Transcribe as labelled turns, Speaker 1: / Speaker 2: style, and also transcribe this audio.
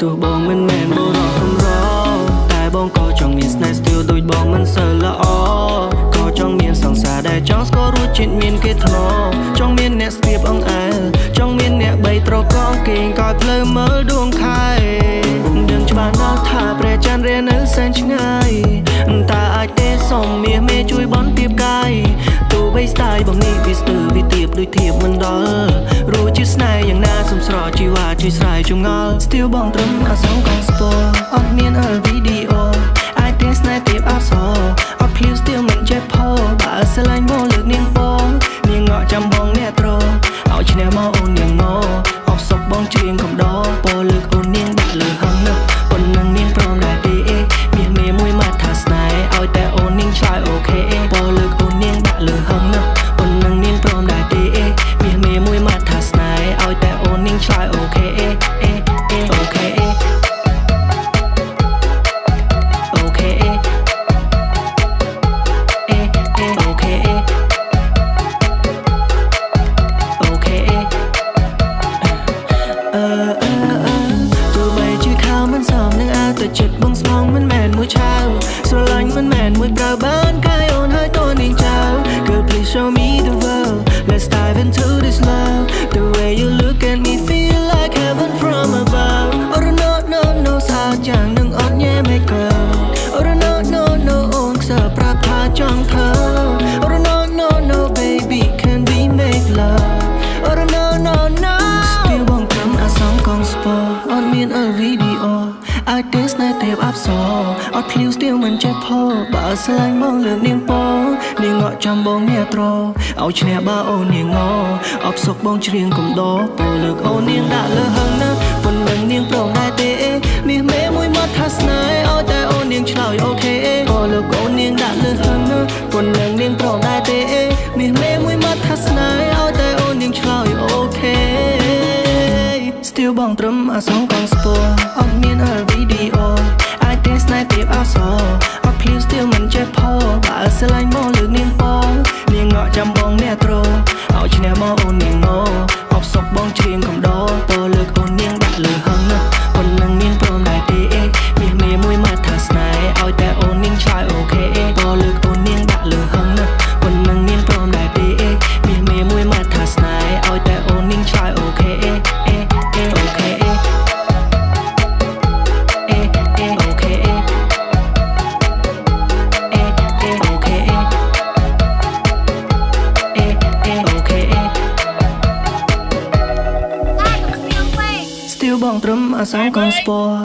Speaker 1: ទោះបងមិនមែនបុរសកំរតែបងក៏ចង់មានស្នេហ៍ស្ទើរដូចបងមិនសូវល្អក៏ចង់មានសង្សារដែលចង់ស្គាល់រសជាតិមានគេថ្នមចង់មានអ្នកស្ទាបអង្អែលចង់មានអ្នកបីត្រកងគេងក៏ភ្លើមើលដួងខែដឹងច្បាស់ណាស់ថាព្រះច័ន្ទរានៅសែនឆ្ងាយតើអាចទេសុំមាសមេជួយបន់ទៀបកាយទោះបីស្ដាយបងនេះវាស្ទើរវាទៀបដូចធៀបមិនដល់រួចជាស្នេហ៍យ៉ាងណាសំស្រកជីវ៉ាជួយស្រ័យចងល់ Still បងត្រឹមអាសងកងស្ពរអត់មានវីដេអូអាចទេស្នេហ៍ទៀបអត់សអត់ភ្លៀវ Still មិនចេះផោបើស្រឡាញ់មកលើកនាងបងនាងងក់ចាំបងអ្នកត្រឲ្យឈ្នះមកអូននាងមកអបសុកបងច្រៀងកំដរពោលើកអូននាងដាក់លើហឹងណាប៉ុណ្ណឹងនាងព្រមដែរទេមាសមេមួយមកថាស្នេហ៍ឲ្យតែអូននាងឆ្លើយអូខេពោលើកអូននាងដាក់លើហឹងណាប៉ុណ្ណឹងនាងព្រមដែរទេមាសមេមួយមកថាស្នេហ៍ឲ្យតែអូននាងឆ្លើយអូខេអូខេអូខេអូខេអូខេទោះបីជាខោមិនសមនឹងអាវតែចិត្តបងស្មងមិនមែនមួយឆាវស្រឡាញ់មិនមែនមួយប្រើបានកាយអូនហើយតនាងចៅ Girl please show me the world let's dive into this love the way you look at me feel like heaven from above oh no no no សាយ៉ាងនឹងអត់ញ៉ែមិនកើ oh no no no អូនខ្សែប្រាប់ថាចង់ធ្វើ oh no no no baby can we make love oh no no no Still បងត្រឹមអាសងកងស្ពរអត់មានវីដេអូអាចទេស្នេហ៍ទេពអប្សរអត់ឃ្លៀវ Still មិនចេះផោបើស្រឡាញ់មកលើនាងបងនាងងក់ចាំបងអ្នកត្រឲ្យឈ្នះបើអូននាងងអបសុកបងច្រៀងកំដរពោលើកអូននាងដាក់លើហឹងណាប៉ុណ្ណឹងនាងព្រមដែរទេមាសមេមួយមកថាស្នេហ៍ឲ្យតែអូននាងឆ្លើយអូខេពោលើកអូននាងដាក់លើហឹងណាប៉ុណ្ណឹងនាងព្រមដែរទេមាសមេមួយមកថាស្នេហ៍ឲ្យតែអូននាងឆ្លើយអូខេ Still បងត្រឹមអាសងកងស្ពរអត់មានវីដេអូអាចទេស្នេហ៍ទៀបអប្សរអត់ភ្លៀវ Still មិនចេះផោបើស្រឡាញ់មកលើកនាងបងនាងងក់ចាំបងអ្នកត្រឲ្យឈ្នះមកអូននាងងអបសុកបងច្រៀងកំដរតលើកអូននាងដាក់លើហឹងណាប៉ុណ្ណឹងនាងព្រមដែរទេមាសមេមួយមកថាស្នេហ៍ឲ្យតែអូននាងឆ្លើយអូខេតលើកអូននាងដាក់លើហឹងណាប៉ុណ្ណឹងនាងព្រមដែរទេមាសមេមួយមកថាស្នេហ៍ឲ្យតែអូននាងឆ្លើយអូខេអូខេStill បងត្រឹមអាសងកងស្ពរ